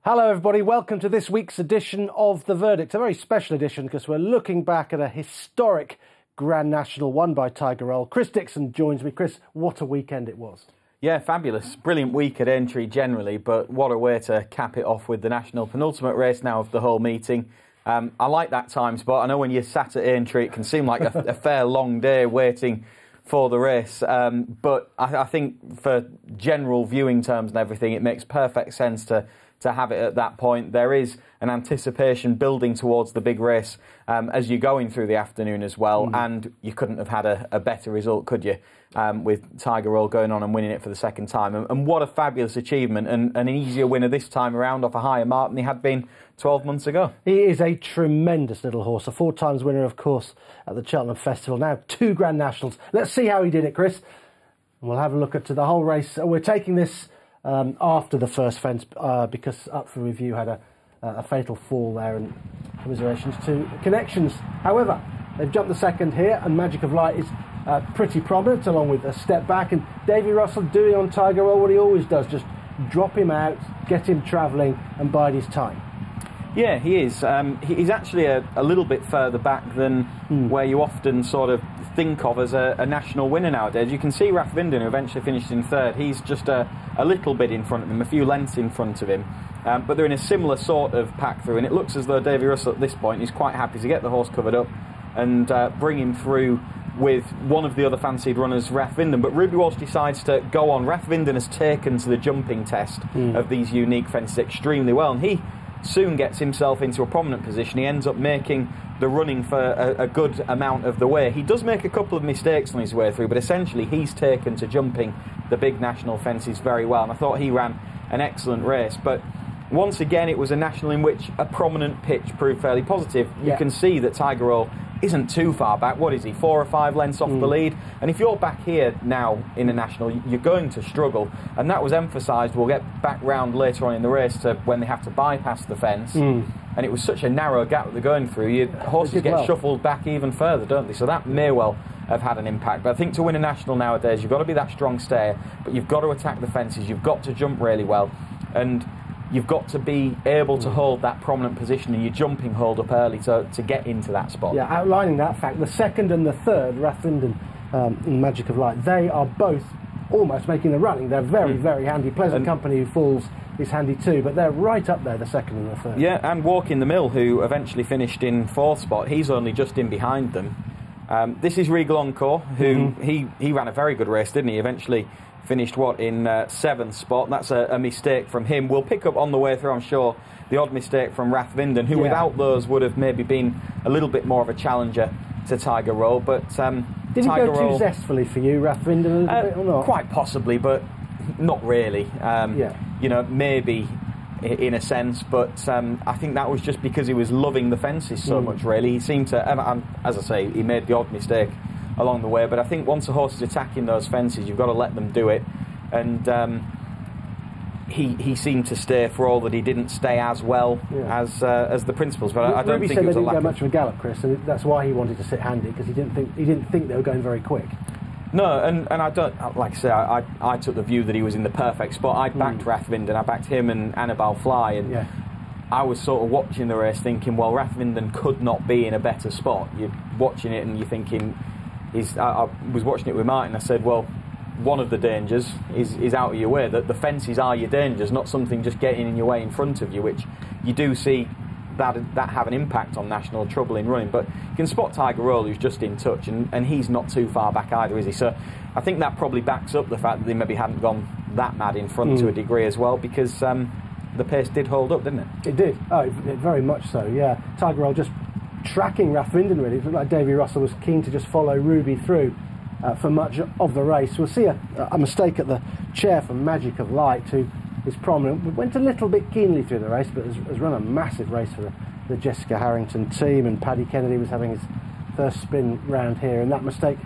Hello everybody, welcome to this week's edition of The Verdict, a very special edition because we're looking back at a historic Grand National won by Tiger Roll. Chris Dixon joins me. Chris, what a weekend it was. Yeah, fabulous. Brilliant week at Aintree generally, but what a way to cap it off with the National penultimate race now of the whole meeting. I like that time spot. I know when you're sat at Aintree it can seem like a fair long day waiting for the race, but I think for general viewing terms and everything it makes perfect sense to have it at that point. There is an anticipation building towards the big race as you're going through the afternoon as well, and you couldn't have had a better result, could you, with Tiger Roll going on and winning it for the second time. And what a fabulous achievement, and an easier winner this time around off a higher mark than he had been 12 months ago. He is a tremendous little horse, a 4 times winner, of course, at the Cheltenham Festival. Now 2 Grand Nationals. Let's see how he did it, Chris. And we'll have a look at the whole race. We're taking this after the first fence because Up for Review had a fatal fall there, and commiserations to Connections. However, they've jumped the second here, and Magic of Light is pretty prominent, along with a step back, and Davy Russell doing on Tiger Roll what he always does, just drop him out, get him travelling and bide his time. Yeah, he is. He's actually a little bit further back than where you often sort of think of as a national winner nowadays. You can see Raf Vinden, who eventually finished in third. He's just a little bit in front of him, a few lengths in front of him. But they're in a similar sort of pack through, and it looks as though Davy Russell at this point is quite happy to get the horse covered up and bring him through with one of the other fancied runners, Raf Vinden. But Ruby Walsh decides to go on. Raf Vinden has taken to the jumping test of these unique fences extremely well, and he soon gets himself into a prominent position. He ends up making the running for a good amount of the way. He does make a couple of mistakes on his way through, but essentially he's taken to jumping the big national fences very well, and I thought he ran an excellent race. But once again, it was a national in which a prominent pitch proved fairly positive. You can see that Tiger Roll isn't too far back. What is he, 4 or 5 lengths off the lead? And if you're back here now in a national, you're going to struggle, and that was emphasised. We'll get back round later on in the race to when they have to bypass the fence, and it was such a narrow gap that they're going through. Horses get shuffled back even further, don't they? So that may well have had an impact. But I think to win a national nowadays, you've got to be that strong stayer, but you've got to attack the fences, you've got to jump really well, and you've got to be able to hold that prominent position in your jumping hold up early to get into that spot. Yeah, outlining that fact, the second and the third, Raf Vinden and Magic of Light, they are both almost making the running. They're very, very handy. Pleasant Company, who falls, is handy too, but they're right up there, the second and the third. Yeah, and Walking the Mill, who eventually finished in 4th spot, he's only just in behind them. This is Regal Encore, who he ran a very good race, didn't he? Eventually finished, in 7th spot. That's a mistake from him. We'll pick up on the way through, I'm sure, the odd mistake from Raf Vinden, who without those would have maybe been a little bit more of a challenger to Tiger Roll. But did he go too zestfully for you, Raf Vinden, a little bit, or not? Quite possibly, but not really. You know, maybe in a sense, but I think that was just because he was loving the fences so much, really. He seemed to, as I say, he made the odd mistake along the way, but I think once a horse is attacking those fences, you've got to let them do it, and he seemed to stay, for all that he didn't stay as well as the principals. But I don't think it was a lack. Ruby said they didn't go much of a gallop, Chris, and that's why he wanted to sit handy, because he didn't think they were going very quick. No, and I don't, like I say, I took the view that he was in the perfect spot. I backed Raf Vinden, I backed him and Annabelle Fly, and I was sort of watching the race thinking, well, Raf Vinden could not be in a better spot. You're watching it and you're thinking, I was watching it with Martin. I said, well, one of the dangers is out of your way. That the fences are your dangers, not something just getting in your way in front of you, which you do see that have an impact on national trouble in running. But you can spot Tiger Roll, who's just in touch, and he's not too far back either, is he? So I think that probably backs up the fact that they maybe hadn't gone that mad in front to a degree as well, because the pace did hold up, didn't it? It did. Oh, it very much so, yeah. Tiger Roll just tracking Raf Vinden, really. It looked like Davy Russell was keen to just follow Ruby through for much of the race. We'll see a mistake at the chair from Magic of Light, who is prominent. Went a little bit keenly through the race, but has run a massive race for the Jessica Harrington team, and Paddy Kennedy was having his first spin round here, and that mistake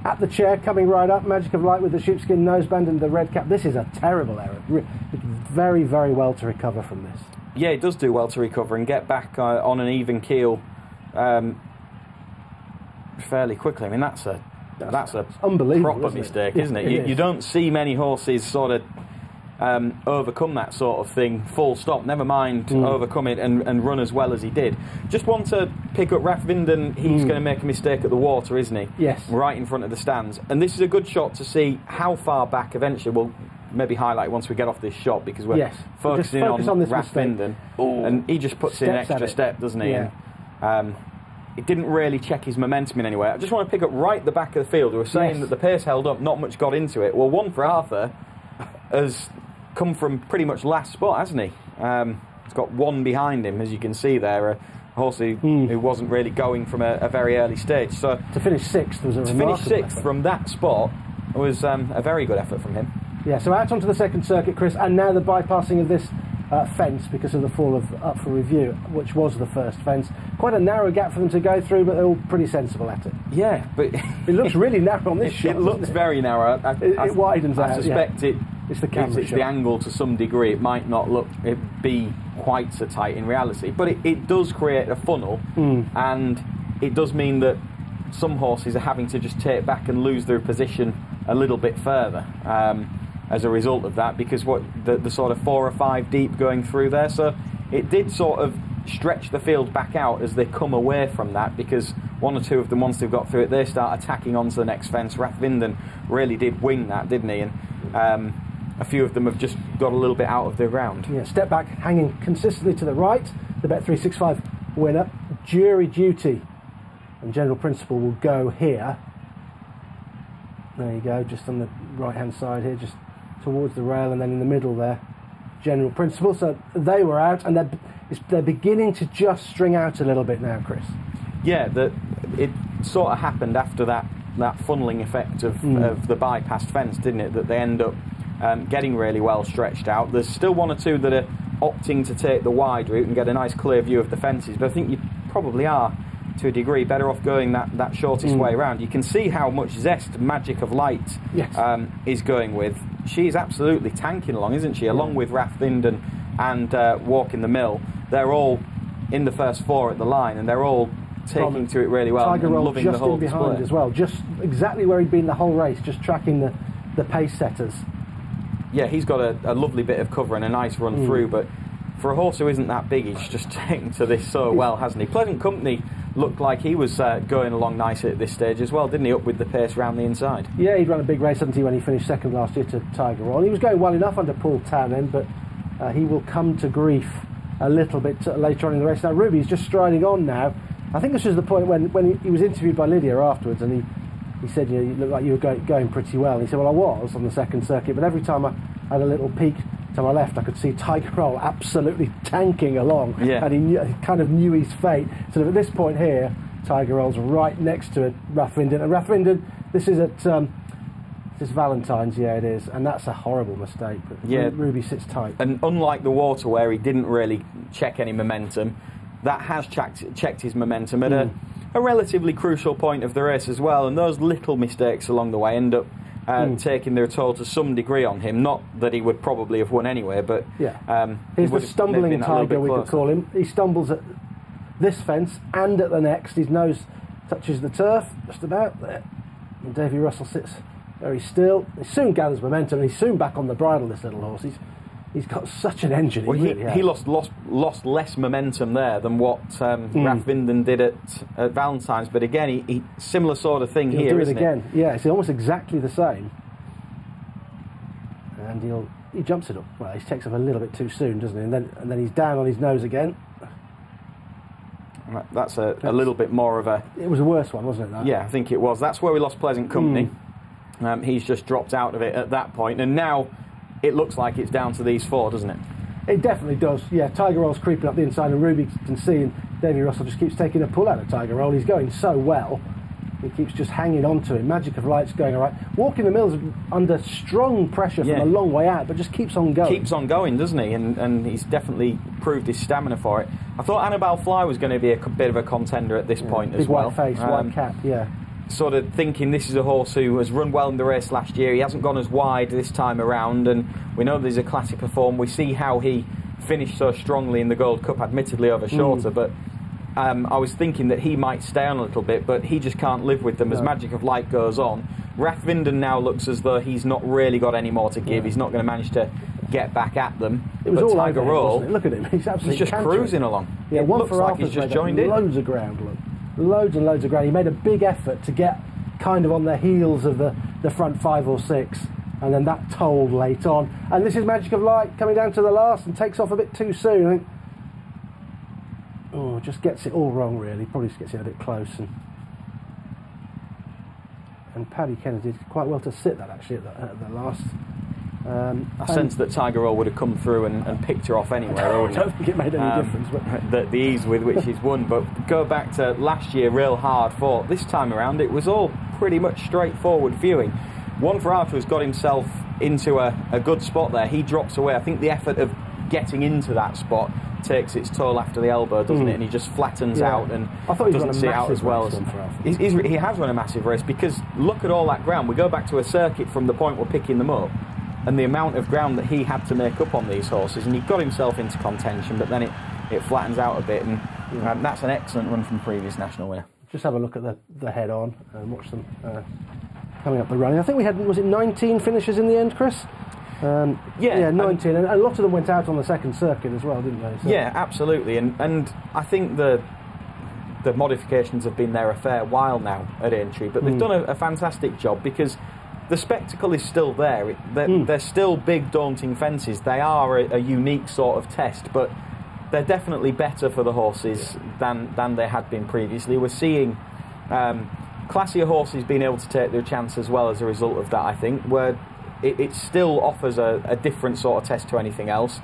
at the chair coming right up. Magic of Light with the sheepskin noseband and the red cap. This is a terrible error. Very, very well to recover from this. Yeah, it does do well to recover and get back on an even keel fairly quickly. I mean, that's a unbelievable, proper mistake, isn't it? You don't see many horses sort of overcome that sort of thing full stop, never mind overcome it and run as well as he did. Just want to pick up Raf Vinden. He's going to make a mistake at the water, isn't he? Yes. Right in front of the stands. And this is a good shot to see how far back eventually. We'll maybe highlight once we get off this shot, because we're focusing on this Raf Vinden. And he just puts in an extra step, doesn't he? Yeah. And, it didn't really check his momentum in any way. I just want to pick up right at the back of the field. We were saying that the pace held up, not much got into it. Well, one for Arthur has come from pretty much last spot, hasn't he? He's got one behind him, as you can see there, a horse who wasn't really going from a very early stage. So to finish sixth was a remarkable To finish sixth effort from that spot was a very good effort from him. Yeah, so out onto the second circuit, Chris, and now the bypassing of this fence because of the fall of Up for Review, which was the first fence. Quite a narrow gap for them to go through, but they're all pretty sensible at it. Yeah, but it looks really narrow on this shot. It looks very narrow. It widens out. I suspect it's the camera it's shot. the angle to some degree. It might not be quite so tight in reality, but it does create a funnel, and it does mean that some horses are having to just take back and lose their position a little bit further. As a result of that, because the sort of 4 or 5 deep going through there, so it did sort of stretch the field back out as they come away from that, because one or two of them, once they've got through it, they start attacking onto the next fence. Raf Vinden really did wing that, didn't he? And a few of them have just got a little bit out of the ground. Yeah, step back, hanging consistently to the right. The Bet365 winner, Jury Duty and General Principle will go here. There you go, just on the right hand side here, just towards the rail, and then in the middle there, General Principle. So they were out, and they're beginning to just string out a little bit now, Chris. Yeah, it sort of happened after that funneling effect of the bypassed fence, didn't it? That they end up getting really well stretched out. There's still one or two that are opting to take the wide route and get a nice clear view of the fences, but I think you probably are, to a degree, better off going that shortest way around. You can see how much zest Magic of Light is going with. She's absolutely tanking along, isn't she? Along with Raf Vinden and Walk in the Mill. They're all in the first 4 at the line, and they're all taking to it really well. Tiger and Roll loving just the whole in behind display as well, just exactly where he'd been the whole race, just tracking the pace setters. Yeah, he's got a lovely bit of cover and a nice run through, but for a horse who isn't that big, he's just taken to this so well, hasn't he? Pleasant Company looked like he was going along nicely at this stage as well, didn't he, up with the pace round the inside? Yeah, he'd run a big race, hadn't he, when he finished second last year to Tiger Roll. He was going well enough under Paul Townend, but he will come to grief a little bit later on in the race. Now, Ruby's just striding on now. I think this was the point when he was interviewed by Lydia afterwards, and he said, you looked like you were going pretty well. And he said, well, I was on the second circuit, but every time I had a little peek to my left, I could see Tiger Roll absolutely tanking along, and he kind of knew his fate. So at this point here, Tiger Roll's right next to Raf Vinden. And Raf Vinden, this is at this Valentine's, it is, and that's a horrible mistake. But Ruby sits tight. And unlike the water, where he didn't really check any momentum, that has checked his momentum at a relatively crucial point of the race as well. And those little mistakes along the way end up taking their toll to some degree on him. Not that he would probably have won anyway, but he's the stumbling Tiger, we could call him. He stumbles at this fence and at the next. His nose touches the turf just about there, and Davy Russell sits very still. He soon gathers momentum, and he's soon back on the bridle, this little horse. He's got such an engine. He lost less momentum there than what Raf Vinden did at Valentine's, but again, he similar sort of thing here, isn't it? Again, yeah, it's almost exactly the same. And he jumps it up. Well, he takes off a little bit too soon, doesn't he? And then he's down on his nose again. That's a little bit more of a... It was a worse one, wasn't it? That? Yeah, I think it was. That's where we lost Pleasant Company. He's just dropped out of it at that point, and now it looks like it's down to these 4, doesn't it? It definitely does. Yeah, Tiger Roll's creeping up the inside, and Ruby can see, and Davy Russell just keeps taking a pull out of Tiger Roll. He's going so well. He keeps just hanging on to him. Magic of Light's going all right. Walk in the Mill's under strong pressure from a long way out, but just keeps on going. Keeps on going, doesn't he? And he's definitely proved his stamina for it. I thought Annabelle Fly was going to be a bit of a contender at this point as well. Big white face, white cap, Sort of thinking this is a horse who has run well in the race last year. He hasn't gone as wide this time around, and we know there's a classic perform. We see how he finished so strongly in the Gold Cup, admittedly over shorter, but I was thinking that he might stay on a little bit, but he just can't live with them as Magic of Light goes on. Raf Vinden now looks as though he's not really got any more to give. He's not going to manage to get back at them. It was but all Tiger over him, Roll, wasn't it? Look at him, he's absolutely just cantering. cruising along. Yeah, it one looks for like Arthur's he's just made joined in. loads of ground, look. Loads and loads of ground. He made a big effort to get kind of on the heels of the front 5 or 6, and then that told late on. And this is Magic of Light coming down to the last and takes off a bit too soon. I think. Oh, just gets it all wrong, really. Probably just gets it a bit close. And Paddy Kennedy did quite well to sit that, actually, at the last. I sense that Tiger Roll would have come through and picked her off anyway. I don't think it made any difference. But the ease with which he's won. But go back to last year, real hard fought. This time around, it was all pretty much straightforward viewing. One for Arthur has got himself into a good spot there. He drops away. I think the effort of getting into that spot takes its toll after the elbow, doesn't it? And he just flattens out and doesn't see out as well. He has run a massive race, because look at all that ground. We go back to a circuit from the point we're picking them up, and the amount of ground that he had to make up on these horses, and he got himself into contention, but then it flattens out a bit, and that's an excellent run from previous national winner. Just have a look at the head on and watch them coming up the running. I think we had, was it 19 finishes in the end, Chris? Yeah, 19, and a lot of them went out on the second circuit as well, didn't they? So. Yeah, absolutely, and I think the modifications have been there a fair while now at Aintree, but they've done a fantastic job, because the spectacle is still there. They're still big, daunting fences. They are a unique sort of test, but they're definitely better for the horses than they had been previously. We're seeing classier horses being able to take their chance as well as a result of that, I think, where it still offers a different sort of test to anything else,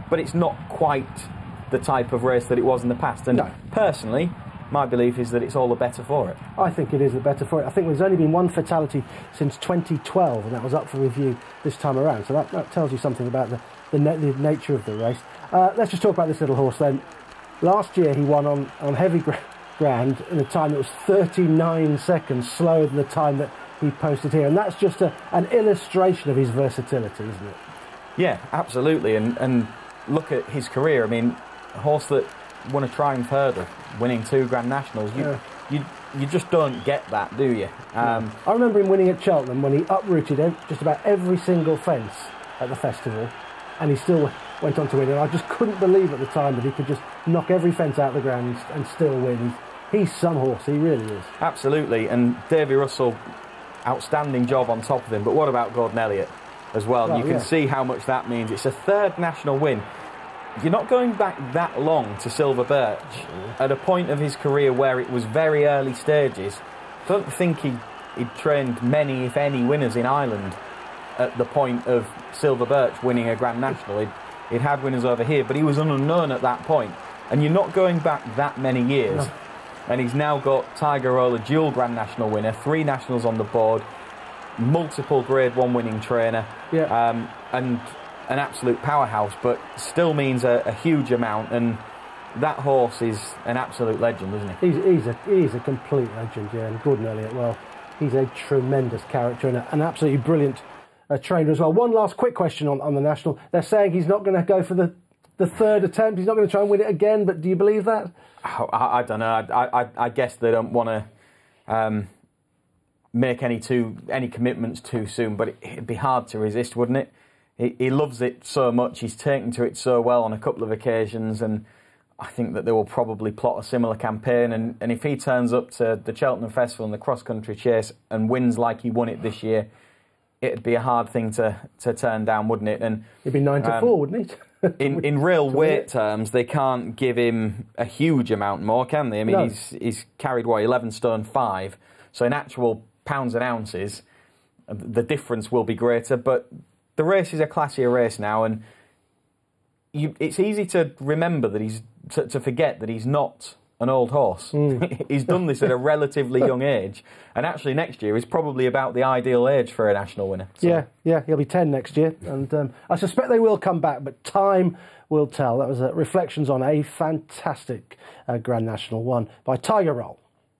but it's not quite the type of race that it was in the past. And personally, my belief is that it's all the better for it. I think it is the better for it. I think there's only been one fatality since 2012, and that was up for review this time around. So that tells you something about the nature of the race. Let's just talk about this little horse then. Last year he won on heavy ground in a time that was 39 seconds slower than the time that he posted here, and that's just an illustration of his versatility, isn't it? Yeah, absolutely. And look at his career. I mean, a horse that won a Triumph Hurdle, winning 2 Grand Nationals. You just don't get that, do you? I remember him winning at Cheltenham when he uprooted just about every single fence at the festival, and he still went on to win. And I just couldn't believe at the time that he could just knock every fence out of the ground and still win. He's some horse, he really is. Absolutely, and Davy Russell, outstanding job on top of him. But what about Gordon Elliott as well? You can see how much that means. It's a 3rd national win. You're not going back that long to Silver Birch at a point of his career where it was very early stages. I don't think he'd trained many, if any, winners in Ireland at the point of Silver Birch winning a Grand National. He'd had winners over here, but he was an unknown at that point. And you're not going back that many years. No. And he's now got Tiger Roll, a dual Grand National winner, 3 nationals on the board, multiple Grade 1 winning trainer, and an absolute powerhouse, but still means a huge amount. And that horse is an absolute legend, isn't he? He's a complete legend, yeah. And Gordon Elliott, well, he's a tremendous character and an absolutely brilliant trainer as well. One last quick question on the National. They're saying he's not going to go for the 3rd attempt. He's not going to try and win it again, but do you believe that? I don't know. I guess they don't want to make any commitments too soon, but it'd be hard to resist, wouldn't it? He loves it so much. He's taken to it so well on a couple of occasions, and I think that they will probably plot a similar campaign. And if he turns up to the Cheltenham Festival and the cross-country chase and wins like he won it this year, it'd be a hard thing to turn down, wouldn't it? And it'd be 9-4, wouldn't it? in real weight terms, they can't give him a huge amount more, can they? I mean, he's carried, 11 stone 5. So in actual pounds and ounces, the difference will be greater. But the race is a classier race now, and it's easy to remember that to forget that he's not an old horse. He's done this at a relatively young age, and actually next year is probably about the ideal age for a national winner. So. Yeah, he'll be 10 next year, and I suspect they will come back, but time will tell. That was reflections on a fantastic Grand National won by Tiger Roll.